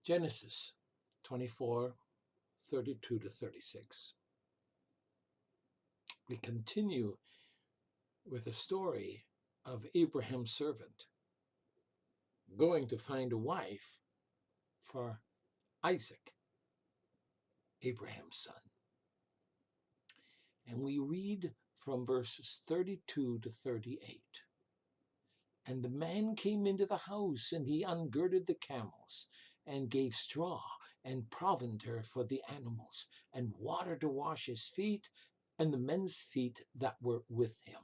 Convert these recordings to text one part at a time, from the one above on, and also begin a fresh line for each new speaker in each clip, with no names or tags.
Genesis 24:32-36. We continue with the story of Abraham's servant going to find a wife for Isaac, Abraham's son. And we read from verses 32-38. And the man came into the house, and he ungirded the camels, and gave straw and provender for the animals, and water to wash his feet, and the men's feet that were with him.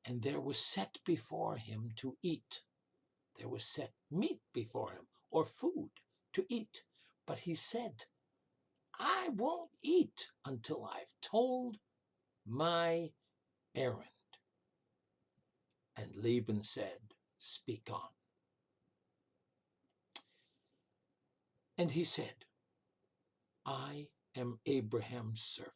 And there was set before him to eat. There was set meat before him, or food to eat. But he said, I won't eat until I've told my errand. And Laban said, speak on. And he said, I am Abraham's servant.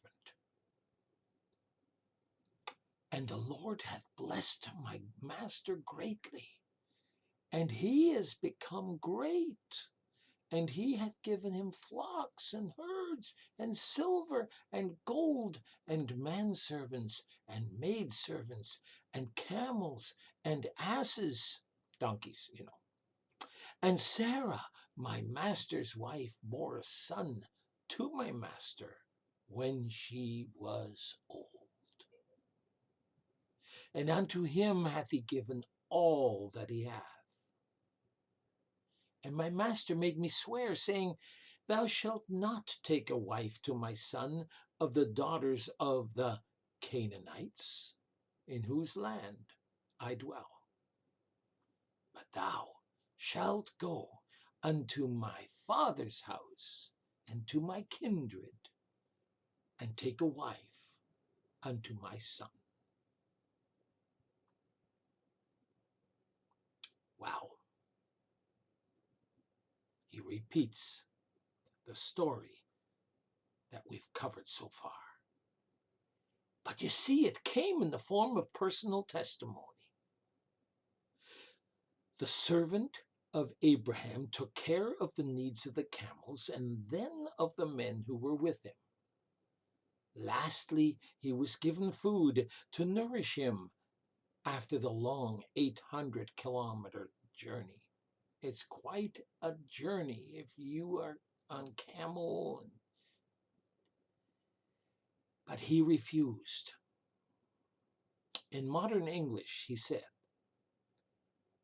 And the Lord hath blessed my master greatly, and he is become great. And he hath given him flocks and herds and silver and gold and manservants and maidservants and camels and asses, donkeys, And Sarah, my master's wife, bore a son to my master when she was old. And unto him hath he given all that he hath. And my master made me swear, saying, Thou shalt not take a wife to my son of the daughters of the Canaanites, in whose land I dwell. But thou shalt go unto my father's house and to my kindred, and take a wife unto my son. Wow. He repeats the story that we've covered so far. But you see, it came in the form of personal testimony. The servant of Abraham took care of the needs of the camels and then of the men who were with him. Lastly, he was given food to nourish him after the long 800-kilometer journey. It's quite a journey if you are on camel. But he refused. In modern English, he said,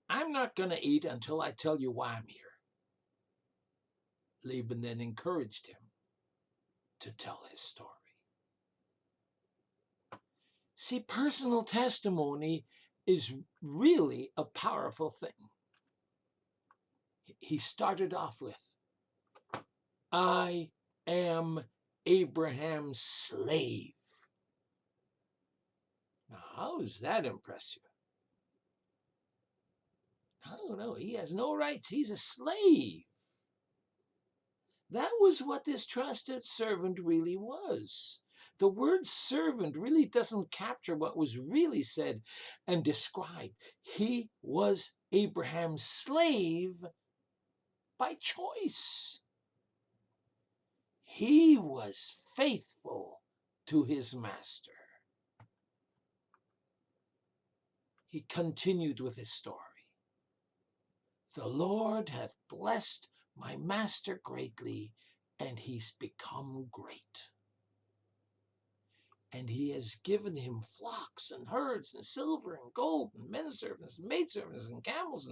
I'm not going to eat until I tell you why I'm here. Laban then encouraged him to tell his story. See, personal testimony is really a powerful thing. He started off with, I am Abraham's slave. Now, how does that impress you? No, he has no rights. He's a slave. That was what this trusted servant really was. The word servant really doesn't capture what was really said and described. He was Abraham's slave by choice. He was faithful to his master. He continued with his story. The Lord hath blessed my master greatly, and he's become great. And he has given him flocks and herds and silver and gold and menservants and maidservants and camels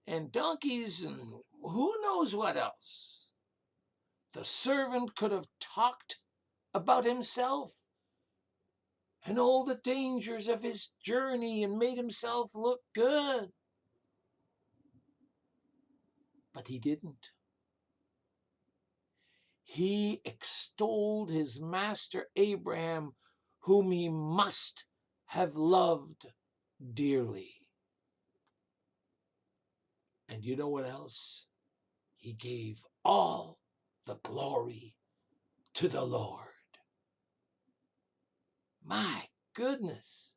and donkeys and who knows what else. The servant could have talked about himself and all the dangers of his journey and made himself look good. But he didn't. He extolled his master Abraham, whom he must have loved dearly. And you know what else? He gave all the glory to the Lord. My goodness.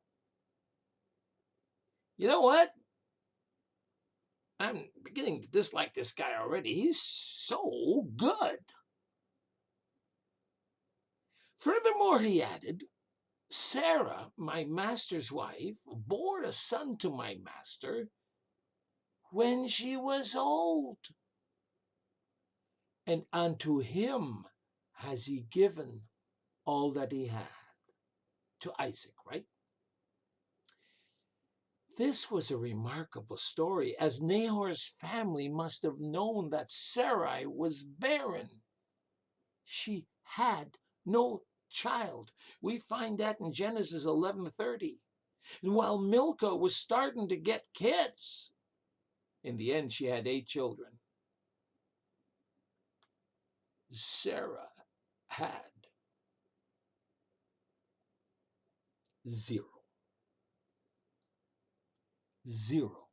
You know what? I'm beginning to dislike this guy already. He's so good. Furthermore, he added, Sarah, my master's wife, bore a son to my master when she was old, and unto him has he given all that he had. To Isaac, right? This was a remarkable story, as Nahor's family must have known that Sarai was barren. She had no child. We find that in Genesis 11:30. And while Milcah was starting to get kids, in the end she had 8 children. Sarah had 0. 0.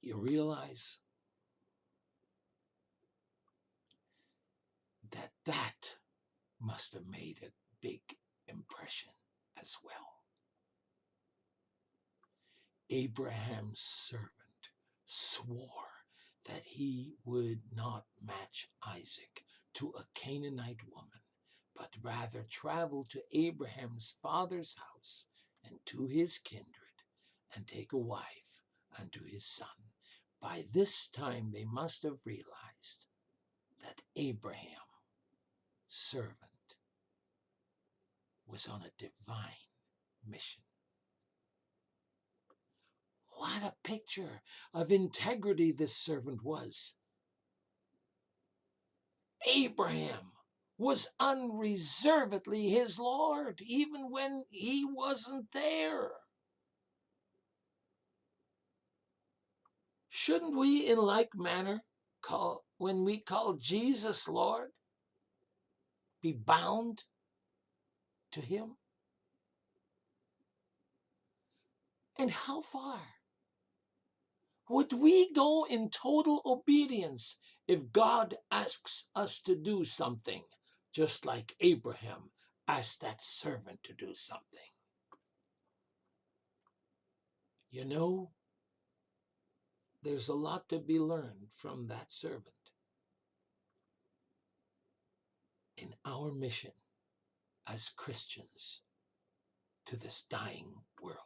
You realize that must have made a big impression as well. Abraham's servant swore that he would not match Isaac to a Canaanite woman, but rather travel to Abraham's father's house and to his kindred, and take a wife unto his son. By this time they must have realized that Abraham, servant, was on a divine mission. What a picture of integrity this servant was. Abraham was unreservedly his Lord, even when he wasn't there. Shouldn't we, in like manner, when we call Jesus Lord, be bound to him? And how far would we go in total obedience if God asks us to do something, just like Abraham asked that servant to do something? You know, there's a lot to be learned from that servant in our mission as Christians to this dying world.